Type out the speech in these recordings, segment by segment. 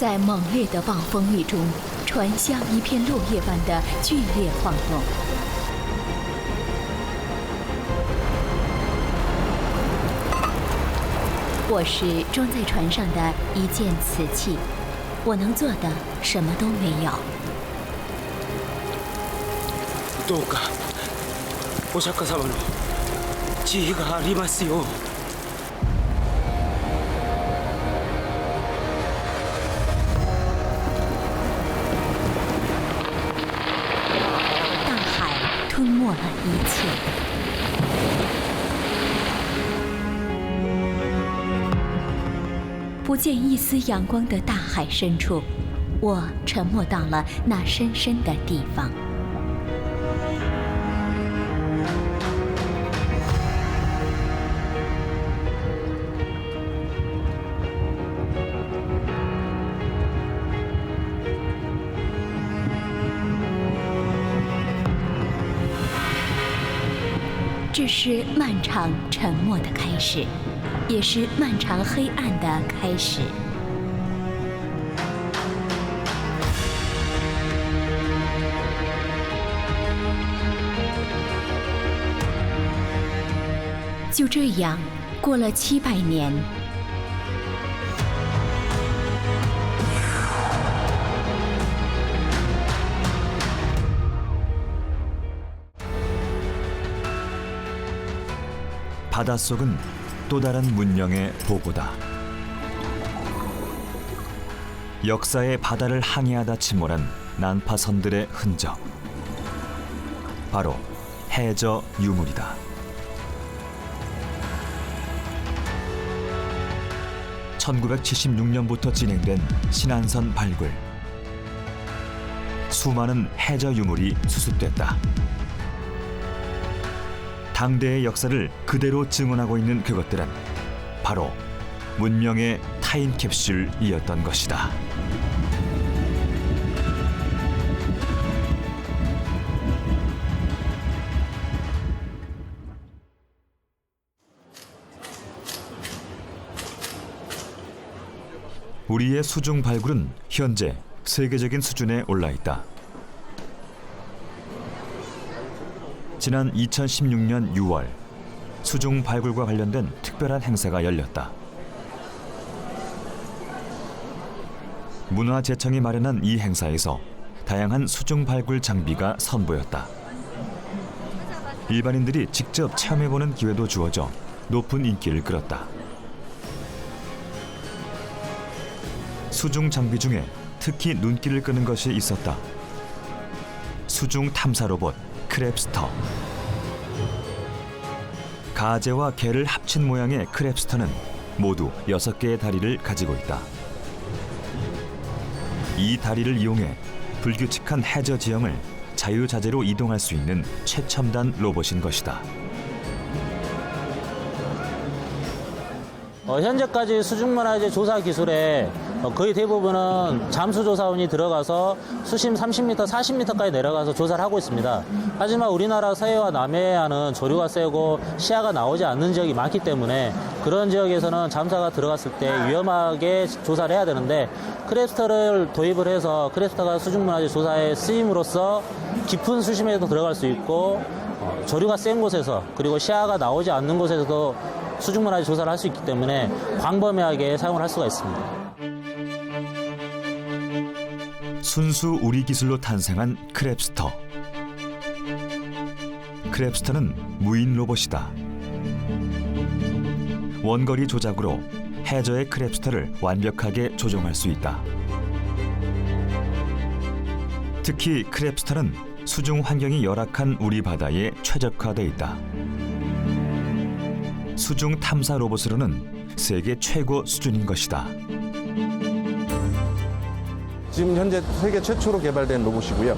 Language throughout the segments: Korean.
在猛烈的暴风雨中，船像一片落叶般的剧烈晃动。我是装在船上的一件瓷器，我能做的什么都没有。どうかお釈迦様の慈悲がありますよう。大海吞没了一切。不见一丝阳光的大海深处，我沉没到了那深深的地方。这是漫长沉默的开始，也是漫长黑暗的开始。就这样，过了700年。바닷속은 또 다른 문명의 보고다. 역사의 바다를 항해하다 침몰한 난파선들의 흔적. 바로 해저 유물이다. (1976년부터) 진행된 신안선 발굴. 수많은 해저 유물이 수습됐다. 당대의 역사를 그대로 증언하고 있는 그것들은 바로 문명의 타임캡슐이었던 것이다. 우리의 수중 발굴은 현재 세계적인 수준에 올라 있다. 지난 2016년 6월 수중 발굴과 관련된 특별한 행사가 열렸다. 문화재청이 마련한 이 행사에서 다양한 수중 발굴 장비가 선보였다. 일반인들이 직접 체험해보는 기회도 주어져 높은 인기를 끌었다. 수중 장비 중에 특히 눈길을 끄는 것이 있었다. 수중 탐사 로봇 크랩스터. 가재와 개를 합친 모양의 크랩스터는 모두 6개의 다리를 가지고 있다. 이 다리를 이용해 불규칙한 해저 지형을 자유자재로 이동할 수 있는 최첨단 로봇인 것이다. 현재까지 수중문화재 조사 기술에 거의 대부분은 잠수조사원이 들어가서 수심 30m, 40m까지 내려가서 조사를 하고 있습니다. 하지만 우리나라 서해와 남해안은 조류가 세고 시야가 나오지 않는 지역이 많기 때문에 그런 지역에서는 잠수사가 들어갔을 때 위험하게 조사를 해야 되는데 크랩스터를 도입을 해서 크랩스터가 수중문화재 조사에 쓰임으로써 깊은 수심에도 들어갈 수 있고 조류가 센 곳에서 그리고 시야가 나오지 않는 곳에서도 수중문화재 조사를 할 수 있기 때문에 광범위하게 사용을 할 수가 있습니다. 순수 우리 기술로 탄생한 크랩스터. 크랩스터는 무인 로봇이다. 원거리 조작으로 해저의 크랩스터를 완벽하게 조종할 수 있다. 특히 크랩스터는 수중 환경이 열악한 우리 바다에 최적화돼 있다. 수중 탐사 로봇으로는 세계 최고 수준인 것이다. 지금 현재 세계 최초로 개발된 로봇이고요.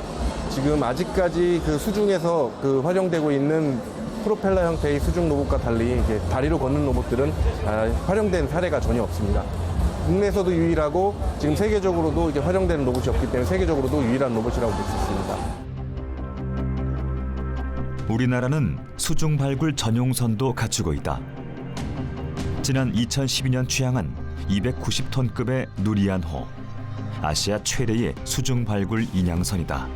지금 아직까지 그 수중에서 활용되고 있는 프로펠러 형태의 수중 로봇과 달리 이제 다리로 걷는 로봇들은 활용된 사례가 전혀 없습니다. 국내에서도 유일하고 지금 세계적으로도 이제 활용되는 로봇이 없기 때문에 세계적으로도 유일한 로봇이라고 볼 수 있습니다. 우리나라는 수중 발굴 전용선도 갖추고 있다. 지난 2012년 취항한 290톤급의 누리안호. 아시아 최대의 수중 발굴 인양선이다.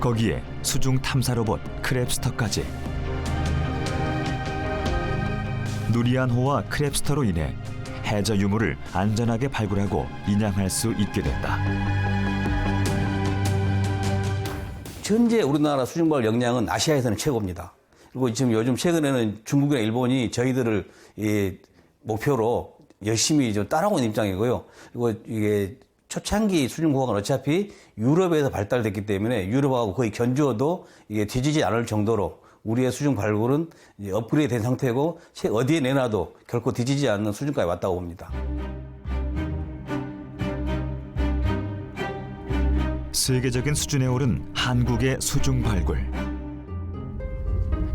거기에 수중 탐사 로봇 크랩스터까지. 누리안호와 크랩스터로 인해 해저 유물을 안전하게 발굴하고 인양할 수 있게 됐다. 현재 우리나라 수중발 역량은 아시아에서는 최고입니다. 그리고 지금 요즘 최근에는 중국이나 일본이 저희들을 목표로 열심히 좀 따라오는 입장이고요. 그리고 이게 초창기 수중공학은 어차피 유럽에서 발달됐기 때문에 유럽하고 거의 견주어도 이게 뒤지지 않을 정도로 우리의 수중 발굴은 업그레이드 된 상태고 어디에 내놔도 결코 뒤지지 않는 수준까지 왔다고 봅니다. 세계적인 수준에 오른 한국의 수중 발굴.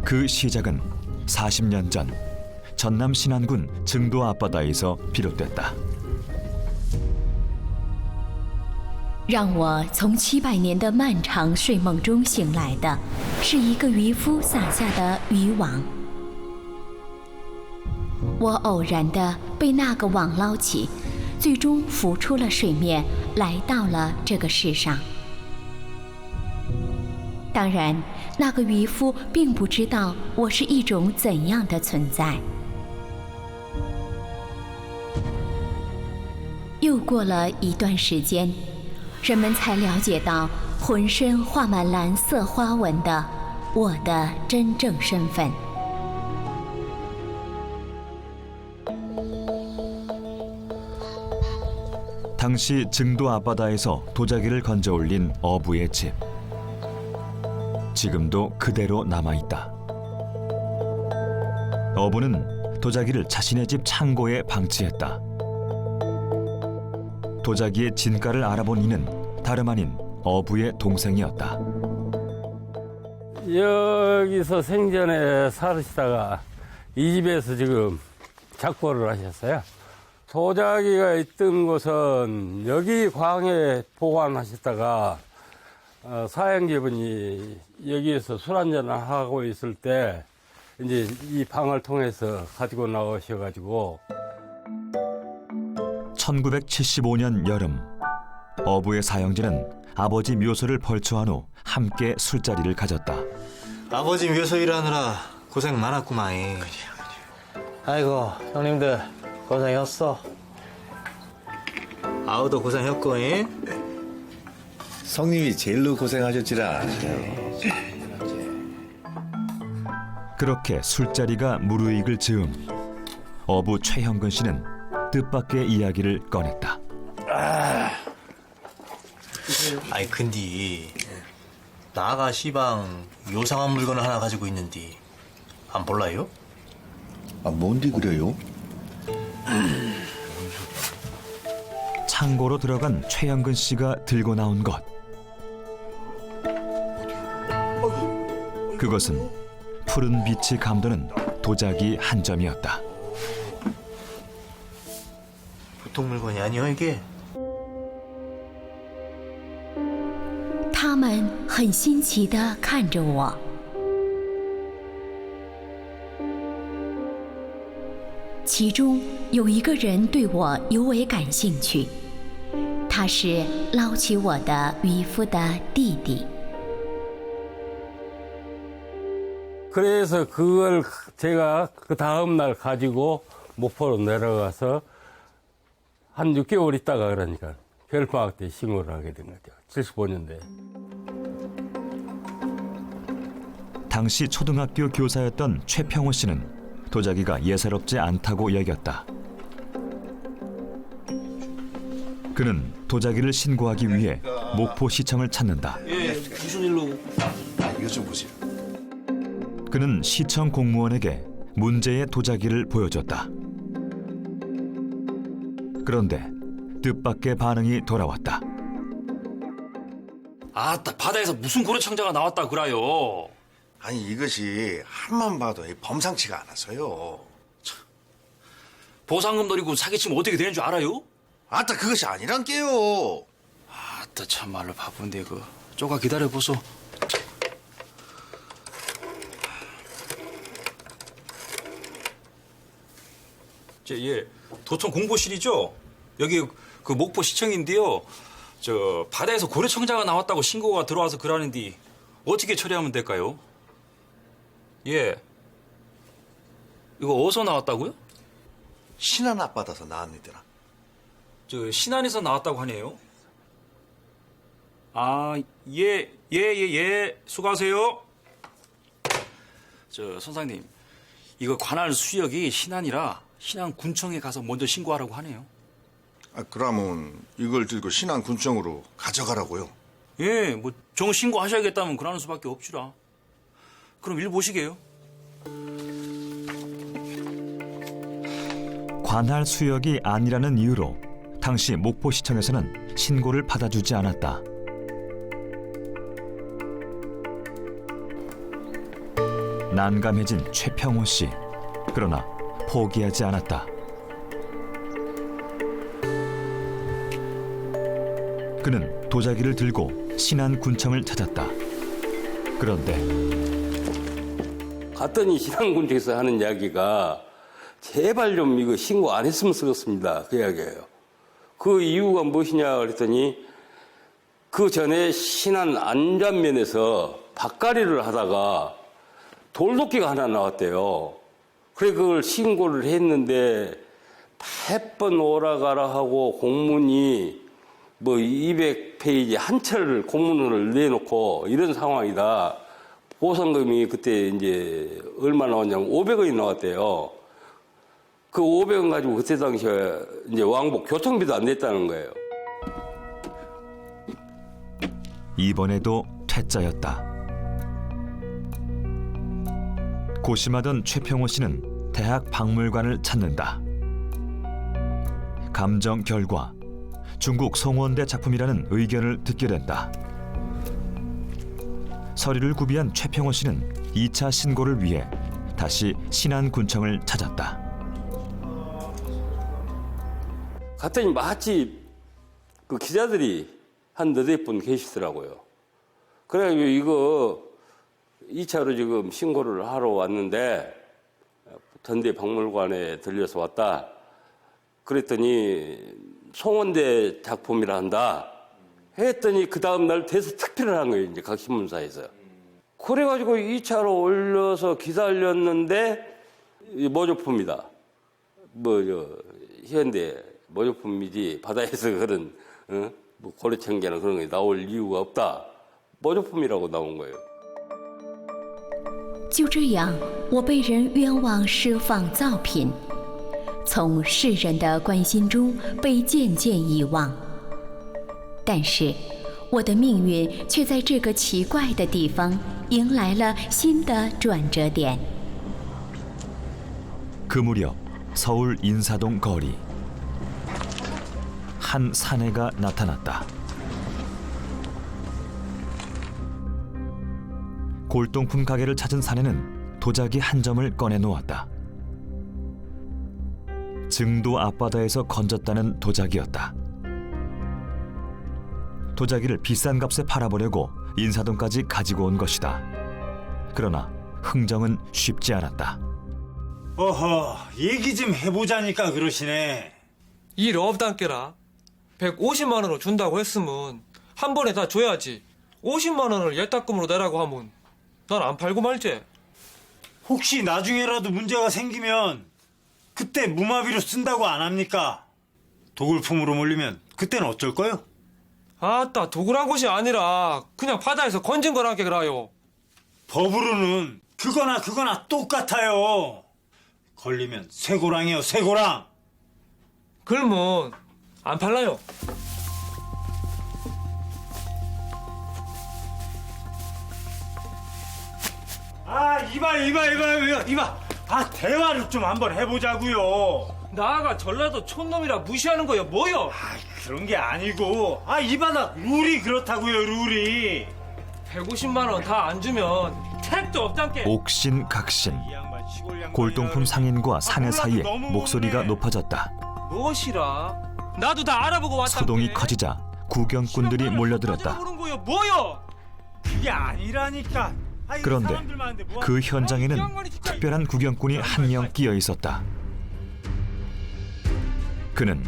그 시작은 40년 전 전남 신안군 증도 앞바다에서 비롯됐다. 让我从700年的漫长睡梦中醒来的，是一个渔夫撒下的渔网。我偶然地被那个网捞起，最终浮出了水面，来到了这个世上。当然，那个渔夫并不知道我是一种怎样的存在。又过了一段时间，人们才了解到浑身画满蓝色花纹的我的真正身份。 당시 증도 앞바다에서 도자기를 건져 올린 어부의 집. 지금도 그대로 남아있다. 어부는 도자기를 자신의 집 창고에 방치했다. 도자기의 진가를 알아본 이는 다름 아닌 어부의 동생이었다. 여기서 생전에 살으시다가 이 집에서 지금 작보를 하셨어요. 도자기가 있던 곳은 여기 광에 보관하셨다가 사형제분이 여기에서 술 한잔을 하고 있을 때 이제 이 방을 통해서 가지고 나오셔가지고 1975년 여름 어부의 사형제는 아버지 묘소를 벌초한 후 함께 술자리를 가졌다. 아버지 묘소 일하느라 고생 많았구만. 아이고 형님들 고생했어. 아우도 고생했고. 성님이 제일로 고생하셨지라. 그렇게 술자리가 무르익을 즈음 어부 최형근 씨는 뜻밖의 이야기를 꺼냈다. 아이 근데 나가 시방 요상한 물건을 하나 가지고 있는데 안 볼라요? 아, 뭔데 그래요? 창고로 들어간 최형근 씨가 들고 나온 것. 그것은 푸른 빛이 감도는 도자기 한 점이었다. 보통 물건이 아니요 이게. 他们很新奇地看着我。其中有一个人对我尤为感兴趣，他是捞起我的渔夫的弟弟。 그래서 그걸 제가 그 다음 날 가지고 목포로 내려가서 한 6개월 있다가 그러니까 겨울방학 때 신고를 하게 된 거죠. 75년도에. 당시 초등학교 교사였던 최평호 씨는 도자기가 예사롭지 않다고 여겼다. 그는 도자기를 신고하기 위해 목포시청을 찾는다. 예, 무슨 일로? 이것 좀 보세요. 그는 시청 공무원에게 문제의 도자기를 보여줬다. 그런데 뜻밖의 반응이 돌아왔다. 아따, 바다에서 무슨 고래창자가 나왔다 그라요. 아니 이것이 한만 봐도 범상치가 않아서요. 보상금 노리고 사기치면 어떻게 되는 줄 알아요? 아따 그것이 아니란 게요. 아따, 참말로 바쁜데 조금 기다려보소. 예, 도청 공보실이죠? 여기 그 목포 시청인데요. 저 바다에서 고래청자가 나왔다고 신고가 들어와서 그러는데 어떻게 처리하면 될까요? 예. 이거 어디서 나왔다고요? 신안 앞바다에서 나왔니더라. 저 신안에서 나왔다고 하네요. 아, 예. 수고하세요. 저 선장님, 이거 관할 수역이 신안이라 신안군청에 가서 먼저 신고하라고 하네요. 아, 그러면 이걸 들고 신안군청으로 가져가라고요. 예, 뭐 정 신고하셔야겠다면 그러는 수밖에 없지라. 그럼 일 보시게요. 관할 수역이 아니라는 이유로 당시 목포시청에서는 신고를 받아주지 않았다. 난감해진 최평호 씨. 그러나 포기하지 않았다. 그는 도자기를 들고 신안군청을 찾았다. 그런데 갔더니 신안군청에서 하는 이야기가 제발 좀 이거 신고 안 했으면 쓰겠습니다. 그 이야기예요. 그 이유가 무엇이냐 그랬더니 그 전에 신안 안전면에서 밭갈이를 하다가 돌도끼가 하나 나왔대요. 그래 그걸 신고를 했는데 8번 오라가라 하고 공문이 뭐 200페이지 한 철 공문을 내놓고 이런 상황이다. 보상금이 그때 이제 얼마 나왔냐면 500원이 나왔대요. 그 500원 가지고 그때 당시에 이제 왕복 교통비도 안 냈다는 거예요. 이번에도 퇴짜였다. 고심하던 최평호 씨는 대학 박물관을 찾는다. 감정 결과 중국 송원대 작품이라는 의견을 듣게 된다. 서류를 구비한 최평호 씨는 2차 신고를 위해 다시 신안군청을 찾았다. 갔더니 마치 그 기자들이 한 너댓 분 계시더라고요. 그래가지고 이거 2차로 지금 신고를 하러 왔는데 전대 박물관에 들려서 왔다. 그랬더니 송원대 작품이라 한다. 했더니 그 다음 날 대서특필을 한 거예요. 이제 각 신문사에서. 그래가지고 2차로 올려서 기다렸는데 모조품이다. 현대 모조품이지 바다에서 그런 뭐 고래청자나 그런 게 나올 이유가 없다. 모조품이라고 나온 거예요. 就这样，我被人冤枉释放造品，从世人的关心中被渐渐遗忘。但是，我的命运却在这个奇怪的地方迎来了新的转折点。 그 무렵 서울 인사동 거리. 한 사내가 나타났다. 골동품 가게를 찾은 사내는 도자기 한 점을 꺼내 놓았다. 증도 앞바다에서 건졌다는 도자기였다. 도자기를 비싼 값에 팔아보려고 인사동까지 가지고 온 것이다. 그러나 흥정은 쉽지 않았다. 어허, 얘기 좀 해보자니까 그러시네. 일 없단께라. 150만 원을 준다고 했으면 한 번에 다 줘야지. 50만 원을 예탁금으로 내라고 하면 난 안 팔고 말지. 혹시 나중에라도 문제가 생기면 그때 무마비로 쓴다고 안 합니까? 도굴품으로 몰리면 그때는 어쩔 거요? 아따, 도굴한 곳이 아니라 그냥 바다에서 건진 거라게 그라요. 법으로는 그거나 똑같아요. 걸리면 쇠고랑이요, 쇠고랑. 그러면 안 팔라요. 아, 이봐. 아, 대화를 좀 한번 해보자고요. 나가 전라도 촌놈이라 무시하는 거야 뭐요? 아, 그런 게 아니고. 아, 이 바다 룰이 그렇다고요, 룰이. 150만 원 다 안 주면 택도 없단께. 옥신각신. 골동품 상인과 사내 사이에 목소리가 높아졌다. 무엇이라? 나도 다 알아보고 왔단께. 소동이 커지자 구경꾼들이 몰려들었다. 뭐요? 그게 아니라니까. 그런데 그 현장에는 특별한 구경꾼이 한 명 끼어 있었다. 그는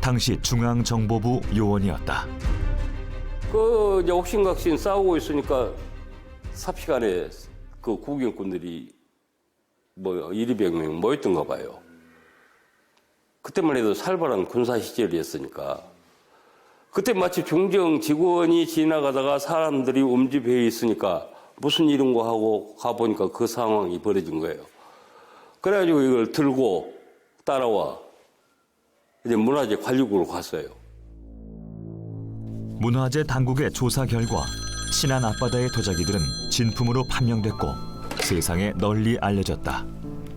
당시 중앙정보부 요원이었다. 그 이제 옥신각신 싸우고 있으니까 삽시간에 그 구경꾼들이 뭐 1,200명 모였던가 봐요. 그때만 해도 살벌한 군사 시절이었으니까. 그때 마치 중정 직원이 지나가다가 사람들이 움집해 있으니까 무슨 일인가 하고 가보니까 그 상황이 벌어진 거예요. 그래가지고 이걸 들고 따라와 이제 문화재 관리국으로 갔어요. 문화재 당국의 조사 결과 신안 앞바다의 도자기들은 진품으로 판명됐고 세상에 널리 알려졌다.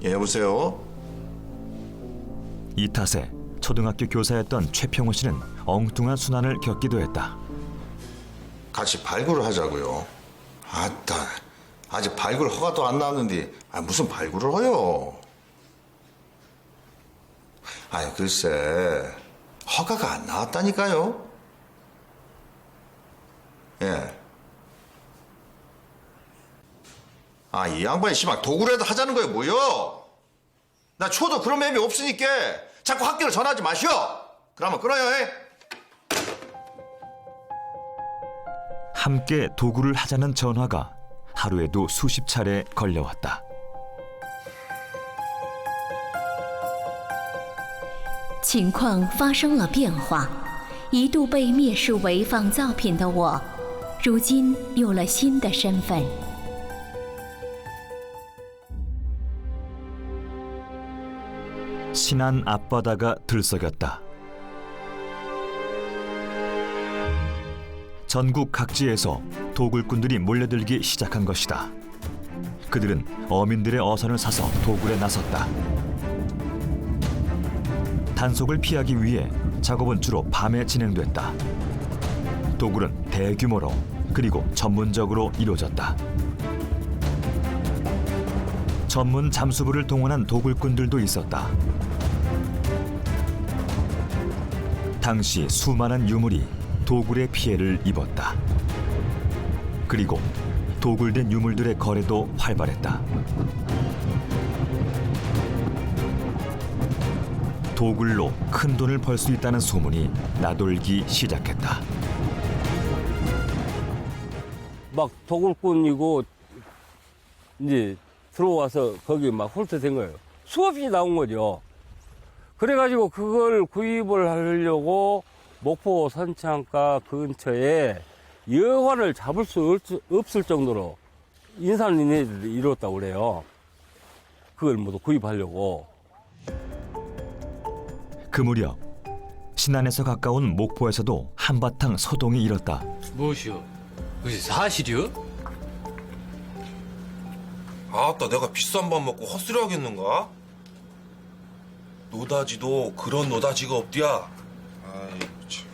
예, 여보세요? 이 탓에 초등학교 교사였던 최평호 씨는 엉뚱한 순환을 겪기도 했다. 같이 발굴을 하자고요. 아따, 아직 발굴 허가도 안 나왔는데 무슨 발굴을 해요? 아니 글쎄, 허가가 안 나왔다니까요. 예. 이 양반이 씨발 도구라도 하자는 거예요, 뭐요? 나 초도 그런 맴이 없으니까 자꾸 학교를 전화하지 마시오. 그러면 끊어요. 함께 도구를 하자는 전화가 하루에도 수십 차례 걸려왔다. 情况发生了变化，一度被蔑视为仿造品的我，如今有了新的身份。 신안 앞바다가 들썩였다. 전국 각지에서 도굴꾼들이 몰려들기 시작한 것이다. 그들은 어민들의 어선을 사서 도굴에 나섰다. 단속을 피하기 위해 작업은 주로 밤에 진행됐다. 도굴은 대규모로 그리고 전문적으로 이루어졌다. 전문 잠수부를 동원한 도굴꾼들도 있었다. 당시 수많은 유물이 도굴의 피해를 입었다. 그리고 도굴된 유물들의 거래도 활발했다. 도굴로 큰 돈을 벌 수 있다는 소문이 나돌기 시작했다. 막 도굴꾼이고 이제 들어와서 거기 막 홀터된 거예요. 수없이 나온 거죠. 그래가지고 그걸 구입을 하려고 목포 선창가 근처에 여관을 잡을 수 없을 정도로 인산인해를 이뤘다고 그래요. 그걸 모두 구입하려고. 그 무렵 신안에서 가까운 목포에서도 한바탕 소동이 일었다. 무엇이요? 그것이 사실이요? 아따, 내가 비싼 밥 먹고 헛소리 하겠는가? 노다지도 그런 노다지가 없디야. 아이고 참.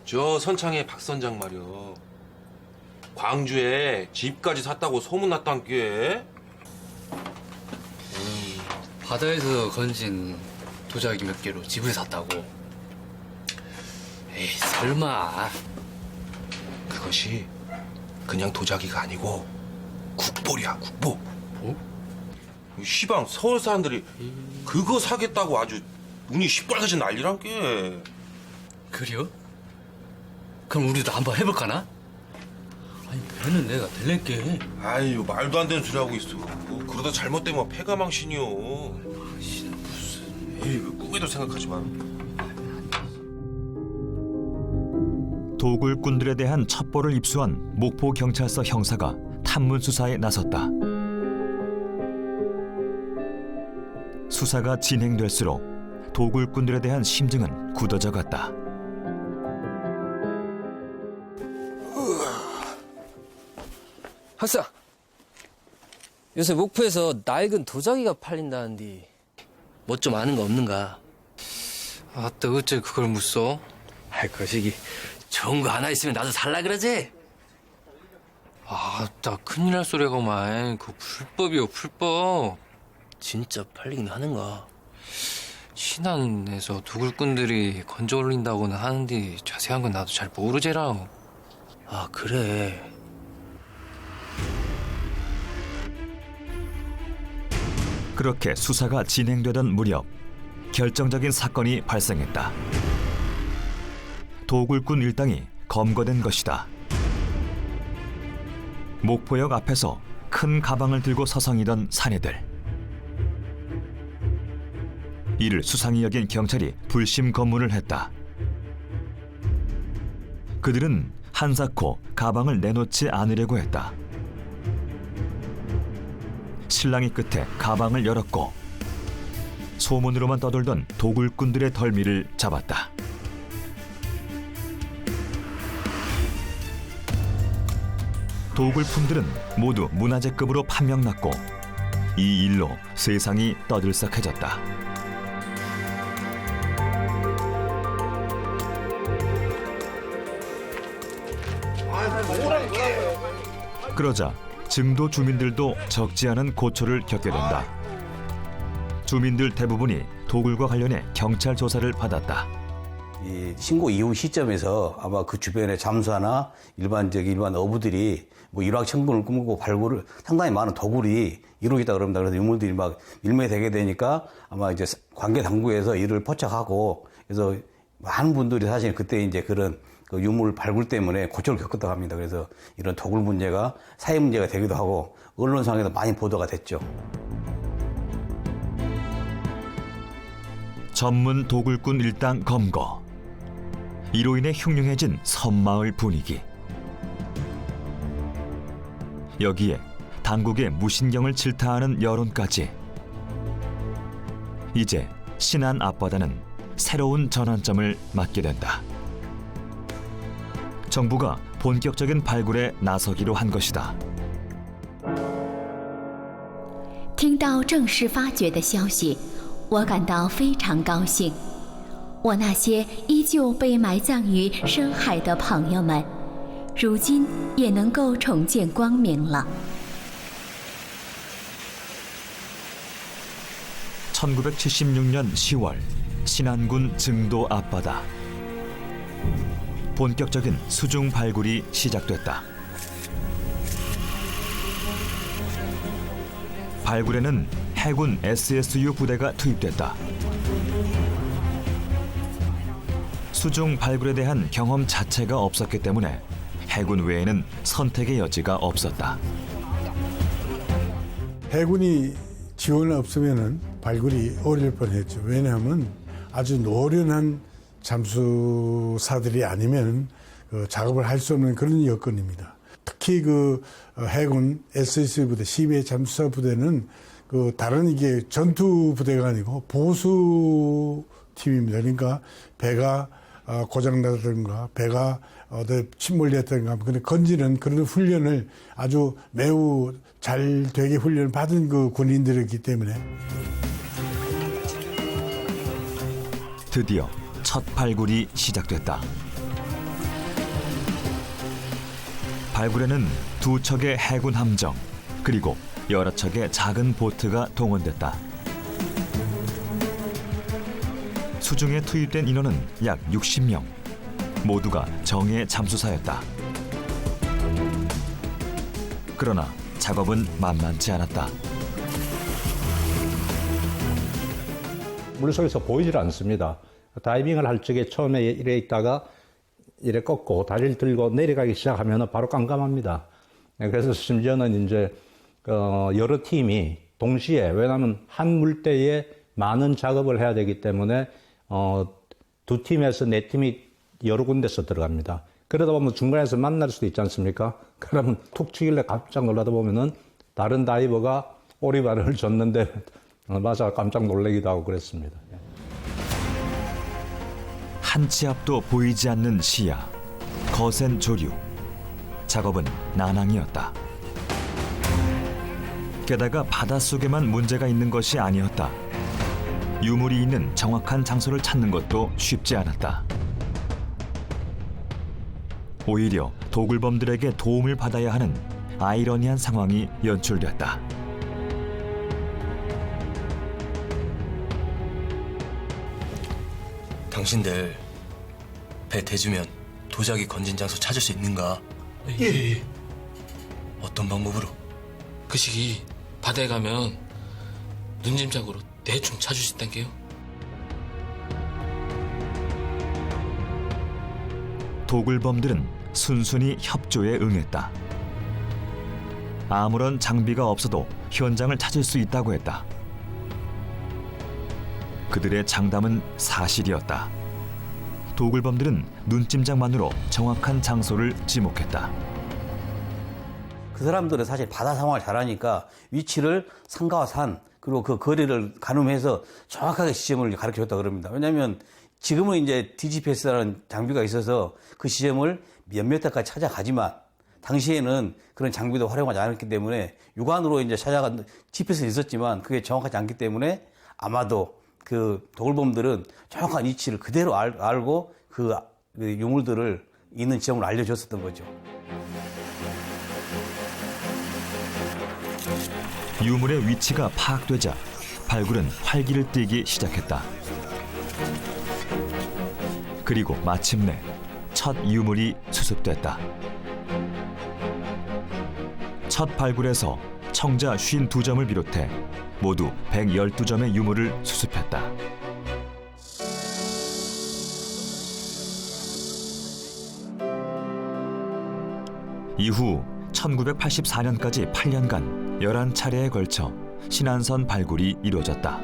저 선창의 박 선장 말이여, 광주에 집까지 샀다고 소문났단 게. 바다에서 건진 도자기 몇 개로 집을 샀다고. 에이, 설마. 그것이 그냥 도자기가 아니고 국보리야, 국보. 뭐? 시방 서울 사람들이 그거 사겠다고 아주 눈이 시뻘겋게 난리란 게. 그래요? 그럼 우리도 한번 해볼까나? 아니, 배는 내가 될랜게. 아유, 말도 안 되는 소리 하고 있어. 뭐 그러다 잘못되면 패가망신이요. 무슨. 에이, 꿈에도 생각하지 마. 도굴꾼들에 대한 첩보를 입수한 목포 경찰서 형사가 탐문 수사에 나섰다. 수사가 진행될수록 도굴꾼들에 대한 심증은 굳어져 갔다. 학사, 요새 목포에서 낡은 도자기가 팔린다는데 뭐 좀 아는 거 없는가? 아따, 어째 그걸 묻소? 아이, 거시기 좋은 거 하나 있으면 나도 살라 그러지? 아따, 큰일 날 소리가만. 그거 불법이요, 불법. 진짜 팔리긴 하는가? 신안에서 도굴꾼들이 건져 올린다고는 하는데 자세한 건 나도 잘 모르제라. 아, 그래. 그렇게 수사가 진행되던 무렵 결정적인 사건이 발생했다. 도굴꾼 일당이 검거된 것이다. 목포역 앞에서 큰 가방을 들고 서성이던 사내들. 이를 수상히 여긴 경찰이 불심 검문을 했다. 그들은 한사코 가방을 내놓지 않으려고 했다. 실랑이 끝에 가방을 열었고 소문으로만 떠돌던 도굴꾼들의 덜미를 잡았다. 도굴품들은 모두 문화재급으로 판명났고 이 일로 세상이 떠들썩해졌다. 그러자 증도 주민들도 적지 않은 고초를 겪게 된다. 주민들 대부분이 도굴과 관련해 경찰 조사를 받았다. 이 신고 이후 시점에서 아마 그 주변의 잠수하나 일반 어부들이 뭐 일확천금을 꿈꾸고 발굴을 상당히 많은 도굴이 이루어지다 그럽니다. 그래서 유물들이 막 밀매되게 되니까 아마 이제 관계 당국에서 이를 포착하고 그래서 많은 분들이 사실 그때 이제 그런 그 유물 발굴 때문에 고초를 겪었다고 합니다. 그래서 이런 도굴 문제가 사회 문제가 되기도 하고 언론상에도 많이 보도가 됐죠. 전문 도굴꾼 일당 검거. 이로 인해 흉흉해진 섬마을 분위기. 여기에 당국의 무신경을 질타하는 여론까지. 이제 신안 앞바다는 새로운 전환점을 맞게 된다. 정부가 본격적인 발굴에 나서기로 한 것이다. 听到正式发掘的消息，我感到非常高兴。我那些依旧被埋葬于深海的朋友们，如今也能够重见光明了。 1976년 10월 신안군 증도 앞바다. 본격적인 수중 발굴이 시작됐다. 발굴에는 해군 SSU 부대가 투입됐다. 수중 발굴에 대한 경험 자체가 없었기 때문에 해군 외에는 선택의 여지가 없었다. 해군이 지원이 없으면 발굴이 어려울 뻔했죠. 왜냐하면 아주 노련한 잠수사들이 아니면 작업을 할 수 없는 그런 여건입니다. 특히 그 해군 SSU 부대, 12회 잠수사 부대는 그 다른 이게 전투 부대가 아니고 보수 팀입니다. 그러니까 배가 고장나든가 배가 침몰됐든가 근데 건지는 그런 훈련을 아주 매우 잘 되게 훈련을 받은 그 군인들이기 때문에 드디어 첫 발굴이 시작됐다. 발굴에는 2척의 해군 함정 그리고 여러 척의 작은 보트가 동원됐다. 수중에 투입된 인원은 약 60명. 모두가 정예 잠수사였다. 그러나 작업은 만만치 않았다. 물속에서 보이질 않습니다. 다이빙을 할 적에 처음에 이래 있다가 이래 꺾고 다리를 들고 내려가기 시작하면 바로 깜깜합니다. 그래서 심지어는 이제 여러 팀이 동시에 왜냐하면 한 물대에 많은 작업을 해야 되기 때문에 2팀에서 4팀이 여러 군데서 들어갑니다. 그러다 보면 중간에서 만날 수도 있지 않습니까? 그러면 툭 치길래 깜짝 놀라다 보면은 다른 다이버가 오리발을 줬는데 맞아 깜짝 놀라기도 하고 그랬습니다. 한 치 앞도 보이지 않는 시야, 거센 조류. 작업은 난항이었다. 게다가 바닷속에만 문제가 있는 것이 아니었다. 유물이 있는 정확한 장소를 찾는 것도 쉽지 않았다. 오히려 도굴범들에게 도움을 받아야 하는 아이러니한 상황이 연출됐다. 당신들 배 대주면 도자기 건진 장소 찾을 수 있는가? 예. 어떤 방법으로? 그 시기 바다에 가면 눈짐작으로 대충 찾을 수 있단게요. 도굴범들은 순순히 협조에 응했다. 아무런 장비가 없어도 현장을 찾을 수 있다고 했다. 그들의 장담은 사실이었다. 도굴범들은 눈찜장만으로 정확한 장소를 지목했다. 그 사람들은 사실 바다 상황을 잘 아니까 위치를 산과 산 그리고 그 거리를 가늠해서 정확하게 지점을 가르쳐줬다 그럽니다. 왜냐하면 지금은 이제 DGPS라는 장비가 있어서 그 지점을 몇몇 대까지 찾아가지만 당시에는 그런 장비도 활용하지 않았기 때문에 육안으로 이제 찾아간 GPS는 있었지만 그게 정확하지 않기 때문에 아마도 그 도굴범들은 정확한 위치를 그대로 알고 그 유물들을 있는 지점을 알려줬었던 거죠. 유물의 위치가 파악되자 발굴은 활기를 띠기 시작했다. 그리고 마침내 첫 유물이 수습됐다. 첫 발굴에서 청자 52점을 비롯해 모두 112점의 유물을 수습했다. 이후 1984년까지 8년간 11차례에 걸쳐 신안선 발굴이 이루어졌다.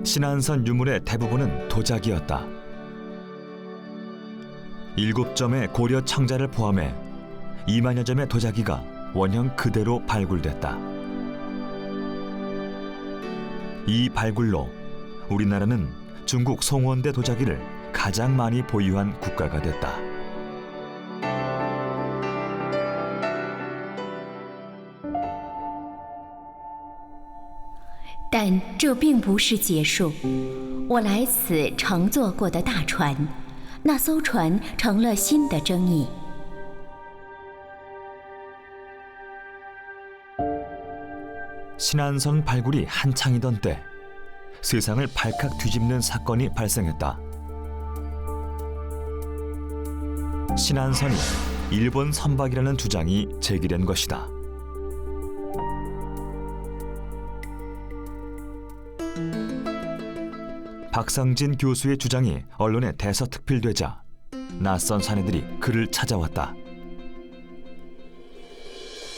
신안선 유물의 대부분은 도자기였다. 7점의 고려 청자를 포함해 2만여 점의 도자기가 원형 그대로 발굴됐다. 이 발굴로 우리나라는 중국 송원대 도자기를 가장 많이 보유한 국가가 됐다. 但这并不是结束。我来此乘坐过的大船，那艘船成了新的争议。 신안선 발굴이 한창이던 때 세상을 발칵 뒤집는 사건이 발생했다. 신안선이 일본 선박이라는 주장이 제기된 것이다. 박상진 교수의 주장이 언론에 대서특필되자 낯선 사내들이 그를 찾아왔다.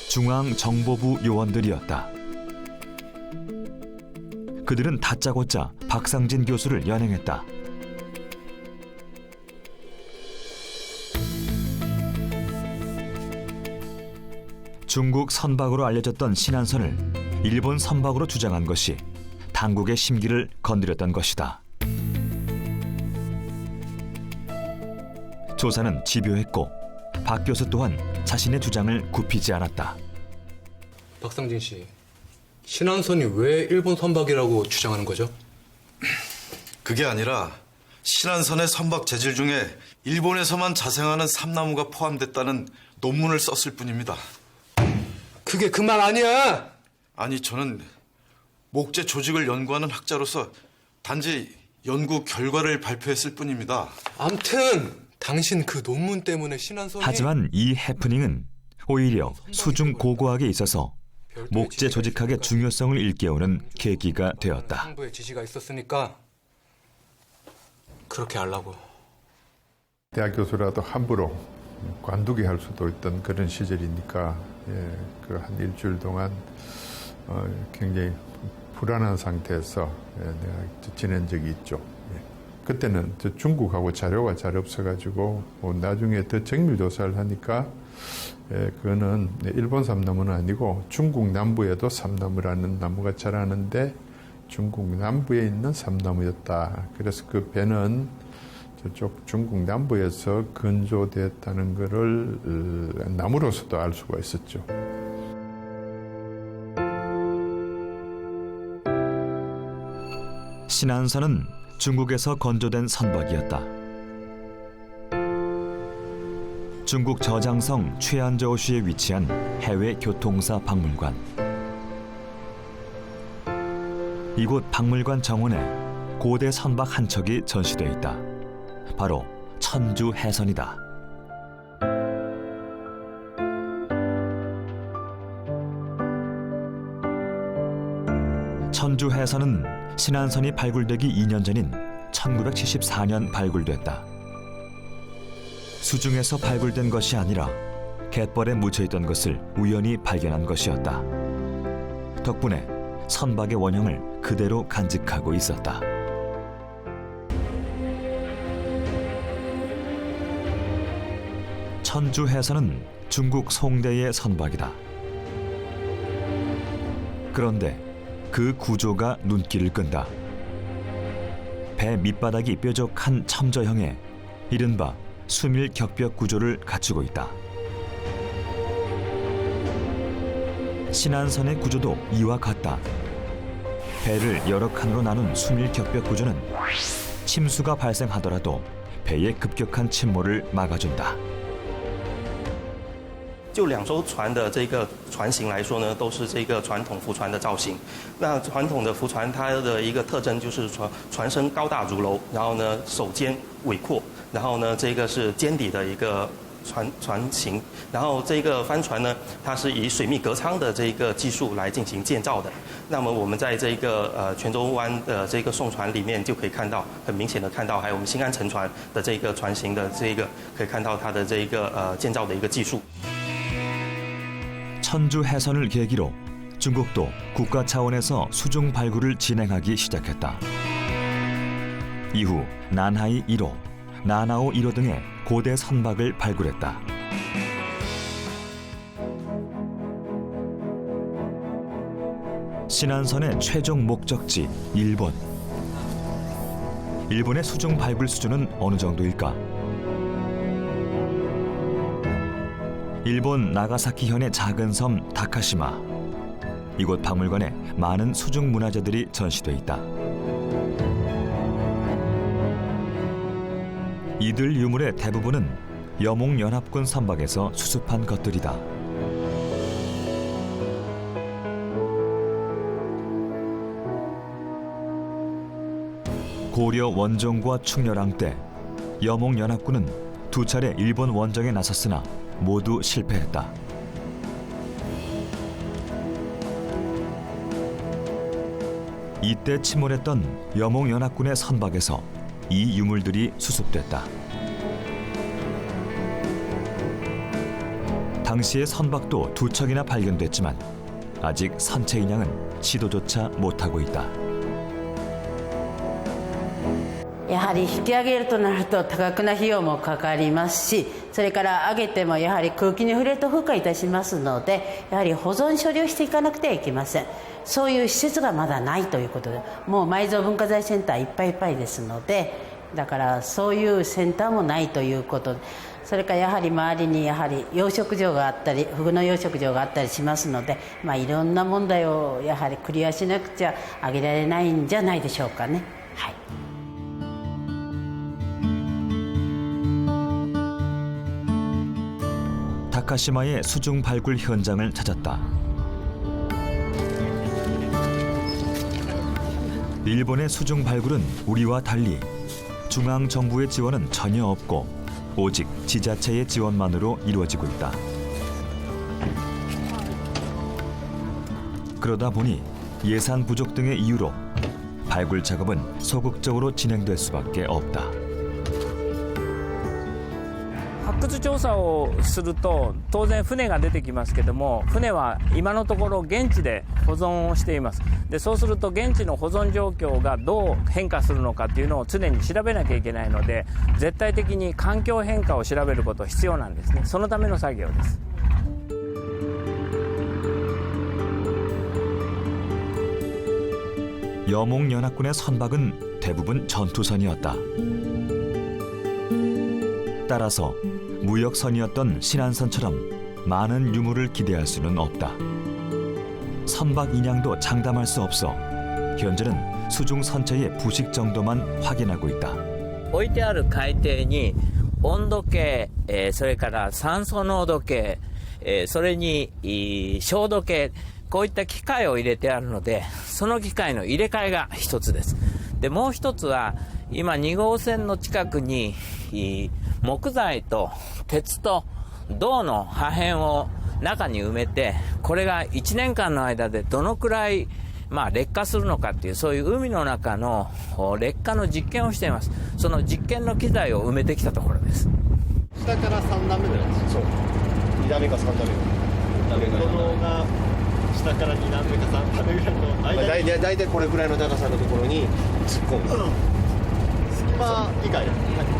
중앙정보부 요원들이었다. 그들은 다짜고짜 박상진 교수를 연행했다. 중국 선박으로 알려졌던 신안선을 일본 선박으로 주장한 것이 당국의 심기를 건드렸던 것이다. 조사는 집요했고 박 교수 또한 자신의 주장을 굽히지 않았다. 박상진 씨, 신안선이 왜 일본 선박이라고 주장하는 거죠? 그게 아니라 신안선의 선박 재질 중에 일본에서만 자생하는 삼나무가 포함됐다는 논문을 썼을 뿐입니다. 그게 그 말 아니야! 아니, 저는 목재 조직을 연구하는 학자로서 단지 연구 결과를 발표했을 뿐입니다. 암튼 당신 그 논문 때문에 신안선이... 하지만 이 해프닝은 오히려 수중 고고학에 있어서 목재 조직학의 중요성을 일깨우는 계기가 되었다. 상부의 지시가 있었으니까 그렇게 하려고. 대학 교수라도 함부로 관두게 할 수도 있던 그런 시절이니까 그 한 일주일 동안 굉장히 불안한 상태에서 내가 지낸 적이 있죠. 그때는 중국하고 자료가 잘 없어가지고 나중에 더 정밀 조사를 하니까 그거는 일본 삼나무는 아니고 중국 남부에도 삼나무라는 나무가 자라는데 중국 남부에 있는 삼나무였다. 그래서 그 배는 저쪽 중국 남부에서 건조됐다는 것을 나무로서도 알 수가 있었죠. 신안선은 중국에서 건조된 선박이었다. 중국 저장성 최안저우시에 위치한 해외 교통사 박물관. 이곳 박물관 정원에 고대 선박 한 척이 전시되어 있다. 바로 천주 해선이다. 천주 해선은 신안선이 발굴되기 2년 전인 1974년 발굴됐다. 수중에서 발굴된 것이 아니라 갯벌에 묻혀있던 것을 우연히 발견한 것이었다. 덕분에 선박의 원형을 그대로 간직하고 있었다. 천주 해선은 중국 송대의 선박이다. 그런데 그 구조가 눈길을 끈다. 배 밑바닥이 뾰족한 첨저형의 이른바 수밀 격벽 구조를 갖추고 있다. 신안선의 구조도 이와 같다. 배를 여러 칸으로 나눈 수밀 격벽 구조는 침수가 발생하더라도 배의 급격한 침몰을 막아준다. 就两艘船的这个船型来说呢，都是这个传统浮船的造型。那传统的浮船它的一个特征就是船身高大如楼，然后呢首尖尾阔，然后呢这个是尖底的一个船型。然后这个帆船呢，它是以水密隔舱的这个技术来进行建造的。那么我们在这个泉州湾的这个宋船里面就可以看到，很明显的看到，还有我们新安沉船的这个船型的这个可以看到它的这个建造的一个技术。 천주 해선을 계기로 중국도 국가 차원에서 수중 발굴을 진행하기 시작했다. 이후 난하이 1호, 나나오 1호 등의 고대 선박을 발굴했다. 신안선의 최종 목적지 일본. 일본의 수중 발굴 수준은 어느 정도일까? 일본 나가사키현의 작은 섬 다카시마. 이곳 박물관에 많은 수중 문화재들이 전시돼 있다. 이들 유물의 대부분은 여몽연합군 선박에서 수습한 것들이다. 고려 원종과 충렬왕 때 여몽연합군은 2차례 일본 원정에 나섰으나 모두 실패했다. 이때 침몰했던 여몽연합군의 선박에서 이 유물들이 수습됐다. 당시의 선박도 2척이나 발견됐지만 아직 선체 인양은 시도조차 못하고 있다. やはり引き上げるとなると多額な費用もかかりますし、それから上げてもやはり空気に触れると風化いたしますので、やはり保存処理をしていかなくてはいけません。そういう施設がまだないということで、もう埋蔵文化財センターいっぱいいっぱいですので、だからそういうセンターもないということで、それからやはり周りにやはり養殖場があったり、フグの養殖場があったりしますので、いろんな問題をやはりクリアしなくちゃ上げられないんじゃないでしょうかね。はい。 다카시마의 수중 발굴 현장을 찾았다. 일본의 수중 발굴은 우리와 달리 중앙 정부의 지원은 전혀 없고 오직 지자체의 지원만으로 이루어지고 있다. 그러다 보니 예산 부족 등의 이유로 발굴 작업은 소극적으로 진행될 수밖에 없다. 発掘調査をすると当然船が出てきますけども、船は今のところ現地で保存をしています。でそうすると現地の保存状況がどう変化するのかっていうのを常に調べなきゃいけないので、絶対的に環境変化を調べることが必要なんですね。そのための作業です。 여몽연합군의 선박은 대부분 전투선이었다. 따라서 무역선이었던 신안선처럼 많은 유물을 기대할 수는 없다. 선박 인양도 장담할 수 없어 현재는 수중 선체의 부식 정도만 확인하고 있다. 置いてある海底に温度計、それから酸素濃度計、それに照度計、こういった機械を入れてあるので、その機械の入れ替えが一つです。でもう一つは今2号線の近くに木材と鉄と銅の破片を中に埋めて、これが1年間の間でどのくらい劣化するのかっていう、そういう海の中の劣化の実験をしています。その実験の機材を埋めてきたところです。下から3段目ぐらいです。そう。2段目か3段目ぐらい。このが下から2段目か3段目ぐらいの間に、だいたいこれぐらいの高さのところに突っ込む。隙間以外なん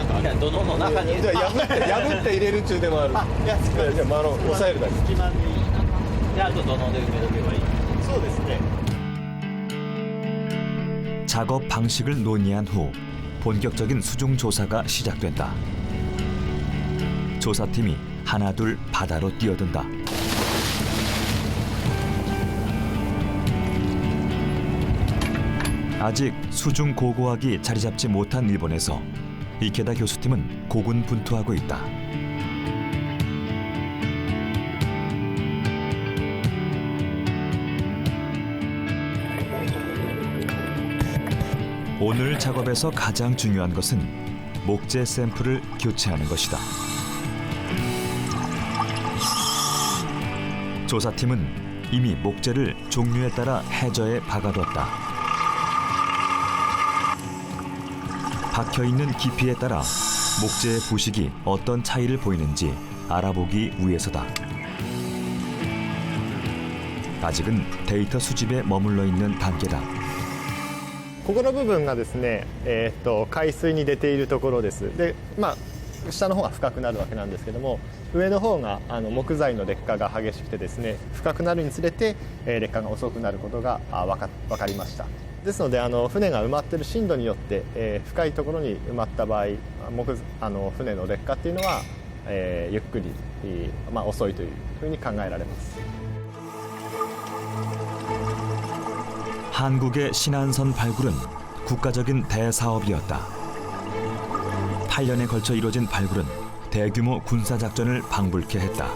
かある。土のの中に。じゃあ破って入れる中でもある。いやじゃあ押さえるだけ。隙間に。であと土ので埋めとけばいい。そうですね。 작업 방식을 논의한 후 본격적인 수중 조사가 시작된다. 조사팀이 하나둘 바다로 뛰어든다. 아직 수중 고고학이 자리 잡지 못한 일본에서 이케다 교수팀은 고군분투하고 있다. 오늘 작업에서 가장 중요한 것은 목재 샘플을 교체하는 것이다. 조사팀은 이미 목재를 종류에 따라 해저에 박아뒀다. 박혀있는 깊이에 따라 목재의 부식이 어떤 차이를 보이는지 알아보기 위해서다. 아직은 데이터 수집에 머물러 있는 단계다. ここの部分がですね、海水に出ているところです。で、下の方が深くなるわけなんですけども、上の方が木材の劣化が激しくてですね、深くなるにつれて、劣化が遅くなることが分かりました。ですので船が埋まっている深度によって、深いところに埋まった場合、船の劣化っていうのは、ゆっくり、遅いというふうに考えられます。 한국의 신안선 발굴은 국가적인 대사업이었다. 8년에 걸쳐 이뤄진 발굴은 대규모 군사작전을 방불케 했다.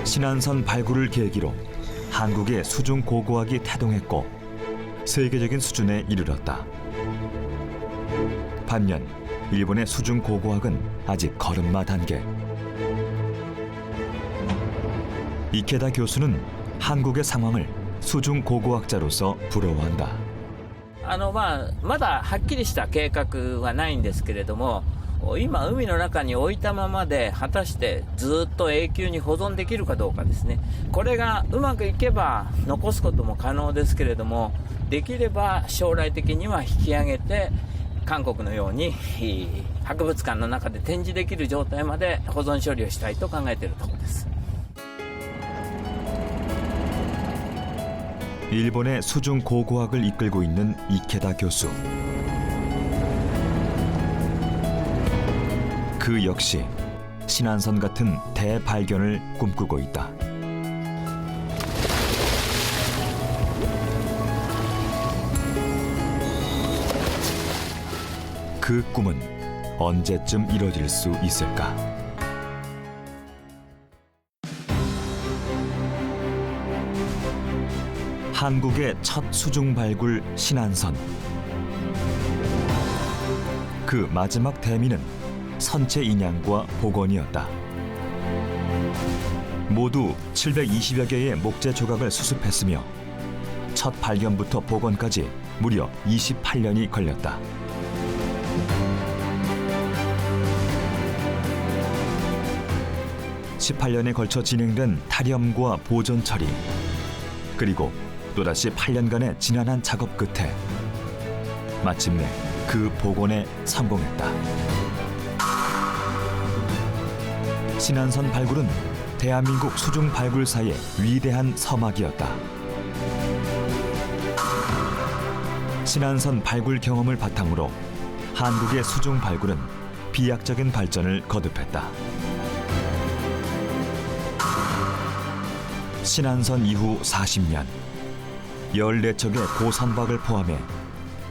신안선 발굴을 계기로 한국의 수중 고고학이 태동했고 세계적인 수준에 이르렀다. 반면 일본의 수중 고고학은 아직 걸음마 단계. 이케다 교수는 한국의 상황을 수중 고고학자로서 부러워한다. まだはっきりした計画はないんですけれども、今海の中に置いたままで果たしてずっと永久に保存できるかどうかですね。これがうまくいけば残すことも可能ですけれども、できれば将来的には引き上げて韓国のように博物館の中で展示できる状態まで保存処理をしたいと考えているところです。 일본의 수중 고고학을 이끌고 있는 이케다 교수. 그 역시 신안선 같은 대발견을 꿈꾸고 있다. 그 꿈은 언제쯤 이뤄질 수 있을까? 한국의 첫 수중 발굴 신안선. 그 마지막 대미는 선체 인양과 복원이었다. 모두 720여 개의 목재 조각을 수습했으며 첫 발견부터 복원까지 무려 28년이 걸렸다. (18년에) 걸쳐 진행된 탈염과 보존 처리, 그리고 또다시 8년간의 지난한 작업 끝에 마침내 그 복원에 성공했다. 신안선 발굴은 대한민국 수중 발굴사의 위대한 서막이었다. 신안선 발굴 경험을 바탕으로 한국의 수중 발굴은 비약적인 발전을 거듭했다. 신안선 이후 40년, 14척의 고선박을 포함해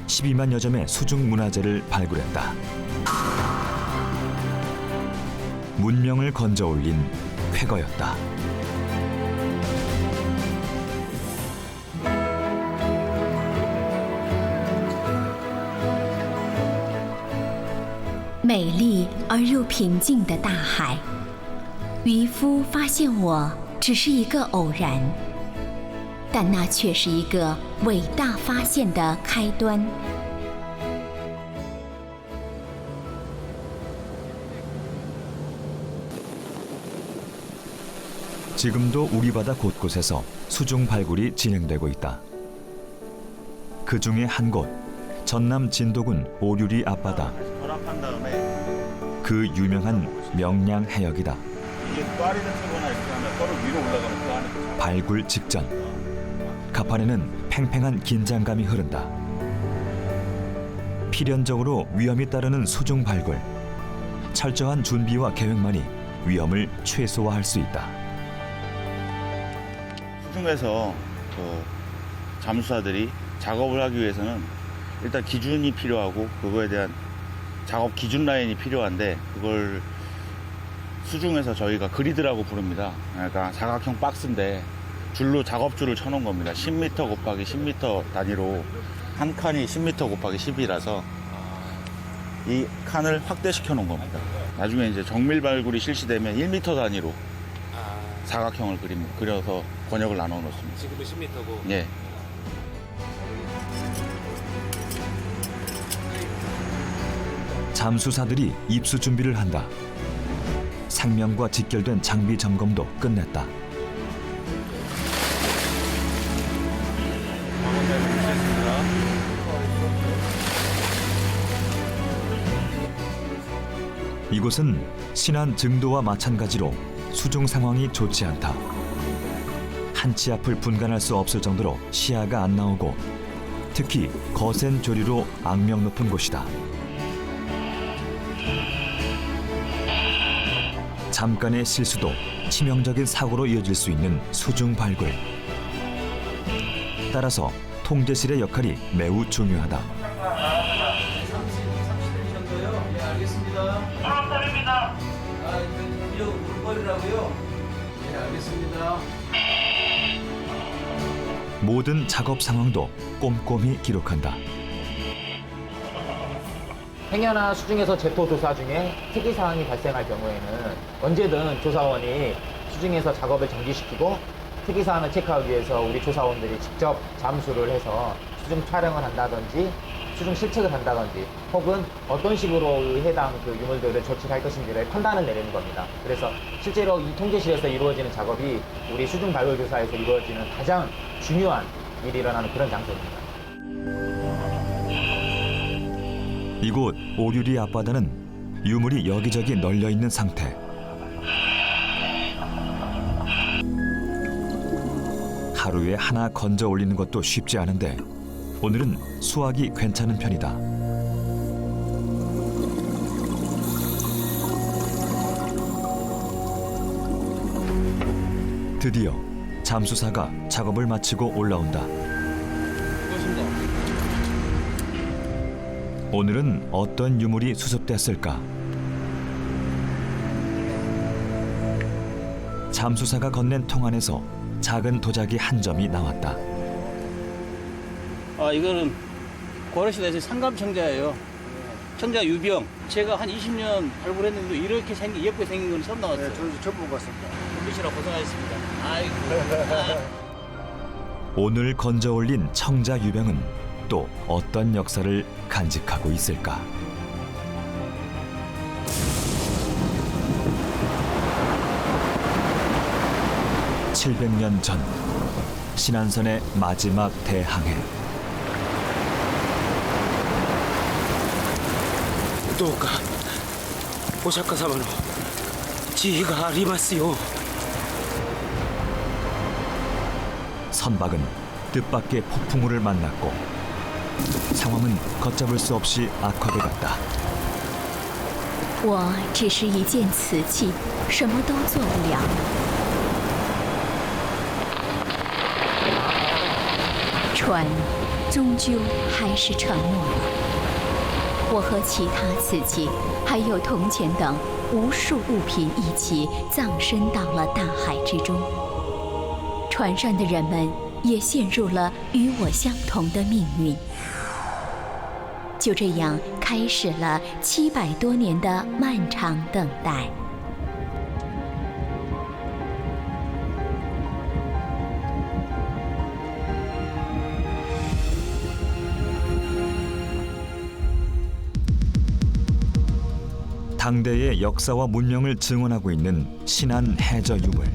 12만여 점의 수중 문화재를 발굴했다. 문명을 건져 올린 쾌거였다.美丽而又平静的大海，渔夫发现我只是一个偶然，但那却是一个伟大发现的开端。 지금도 우리 바다 곳곳에서 수중 발굴이 진행되고 있다. 그 중에 한 곳, 전남 진도군 오류리 앞바다. 결합한 다음에 그 유명한 명량 해역이다. 이게 꽈리를 채거나 이렇게 하면 서로 위로 올라가면 그 안에 발굴 직전. 갑판에는 팽팽한 긴장감이 흐른다. 필연적으로 위험이 따르는 수중 발굴. 철저한 준비와 계획만이 위험을 최소화할 수 있다. 수중에서 잠수사들이 작업을 하기 위해서는 일단 기준이 필요하고 그거에 대한 작업 기준 라인이 필요한데 그걸 수중에서 저희가 그리드라고 부릅니다. 그러니까 사각형 박스인데 줄로 작업줄을 쳐놓은 겁니다. 10m 곱하기 10m 단위로 한 칸이 10m 곱하기 10이라서 이 칸을 확대시켜 놓은 겁니다. 나중에 이제 정밀 발굴이 실시되면 1m 단위로 사각형을 그려서 권역을 나눠 놓습니다. 지금은 10m고. 예. 잠수사들이 입수 준비를 한다. 상명과 직결된 장비 점검도 끝냈다. 이곳은 신안 증도와 마찬가지로 수중 상황이 좋지 않다. 한치 앞을 분간할 수 없을 정도로 시야가 안 나오고 특히 거센 조류로 악명 높은 곳이다. 잠깐의 실수도 치명적인 사고로 이어질 수 있는 수중 발굴. 따라서 통제실의 역할이 매우 중요하다. 네, 알겠습니다. 사람입니다. 이거 물버리라고요? 네, 알겠습니다. 모든 작업 상황도 꼼꼼히 기록한다. 행여나 수중에서 제토 조사 중에 특이 사항이 발생할 경우에는 언제든 조사원이 수중에서 작업을 정지시키고 특이 사항을 체크하기 위해서 우리 조사원들이 직접 잠수를 해서 수중 촬영을 한다든지 수중 실측을 한다든지 혹은 어떤 식으로 해당 그 유물들을 조치할 것인지를 판단을 내리는 겁니다. 그래서 실제로 이 통제실에서 이루어지는 작업이 우리 수중 발굴 조사에서 이루어지는 가장 중요한 일이 일어나는 그런 장소입니다. 이곳 오류리 앞바다는 유물이 여기저기 널려 있는 상태. 하루에 하나 건져 올리는 것도 쉽지 않은데 오늘은 수확이 괜찮은 편이다. 드디어 잠수사가 작업을 마치고 올라온다. 오늘은 어떤 유물이 수습됐을까? 잠수사가 건넨 통 안에서 작은 도자기 한 점이 나왔다. 이거는 고려시대에서 상감청자예요. 청자 유병. 제가 한 20년 발굴했는데 이렇게 예쁘게 생긴 건 처음 나왔어요. 네, 저도 처음 보고 왔습니다. 준비시라 고생하셨습니다. 아이고. 오늘 건져 올린 청자 유병은 또 어떤 역사를 간직하고 있을까? (700년) 전 신안선의 마지막 대항해. どうかお釈迦様の慈悲がありますよ. 선박은 뜻밖의 폭풍우를 만났고 상황은 걷잡을 수 없이 악화돼갔다. 我只是一件瓷器，什么都做不了。船终究还是沉没了。我和其他瓷器，还有铜钱等无数物品一起葬身到了大海之中。船上的人们也陷入了与我相同的命运。就这样开始了700多年的漫长等待。 당대의 역사와 문명을 증언하고 있는 신안 해저 유물.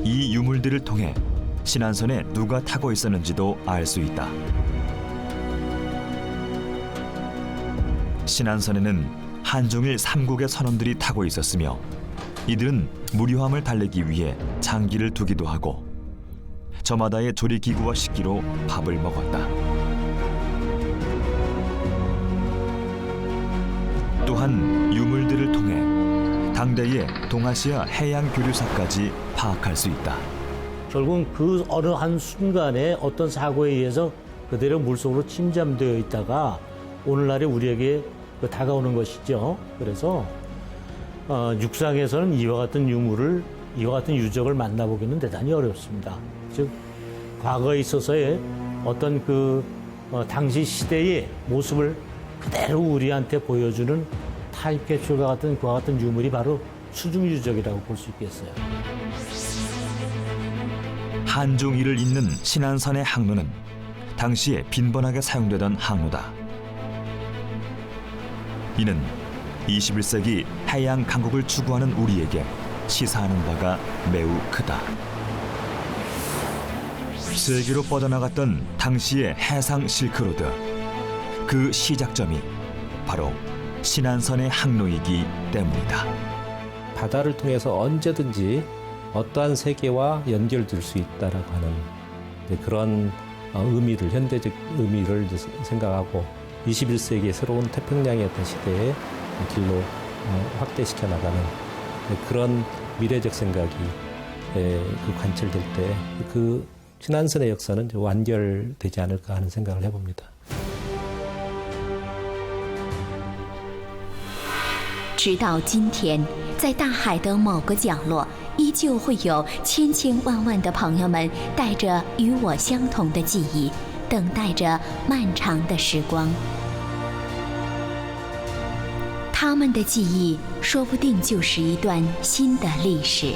이 유물들을 통해 신안선에 누가 타고 있었는지도 알 수 있다. 신안선에는 한중일 3국의 선원들이 타고 있었으며 이들은 무료함을 달래기 위해 장기를 두기도 하고 저마다의 조리기구와 식기로 밥을 먹었다. 또한 유물들을 통해 당대의 동아시아 해양 교류사까지 파악할 수 있다. 결국은 그 어느 한 순간에 어떤 사고에 의해서 그대로 물속으로 침잠되어 있다가 오늘날에 우리에게 다가오는 것이죠. 그래서 육상에서는 이와 같은 유물을, 이와 같은 유적을 만나보기는 대단히 어렵습니다. 즉 과거에 있어서의 어떤 당시 시대의 모습을 그대로 우리한테 보여주는 타임캡슐과 같은 그와 같은 유물이 바로 수중유적이라고 볼 수 있겠어요. 한중일을 잇는 신안선의 항로는 당시에 빈번하게 사용되던 항로다. 이는 21세기 해양 강국을 추구하는 우리에게 시사하는 바가 매우 크다. 세계로 뻗어나갔던 당시의 해상 실크로드, 그 시작점이 바로 신안선의 항로이기 때문이다. 바다를 통해서 언제든지 어떠한 세계와 연결될 수 있다라고 하는 그런 의미를, 현대적 의미를 생각하고 21세기의 새로운 태평양의 어떤 시대의 길로 확대시켜 나가는 그런 미래적 생각이 관철될 때 그 신안선의 역사는 완결되지 않을까 하는 생각을 해봅니다. 直到今天，在大海的某个角落，依旧会有千千万万的朋友们带着与我相同的记忆，等待着漫长的时光。他们的记忆，说不定就是一段新的历史。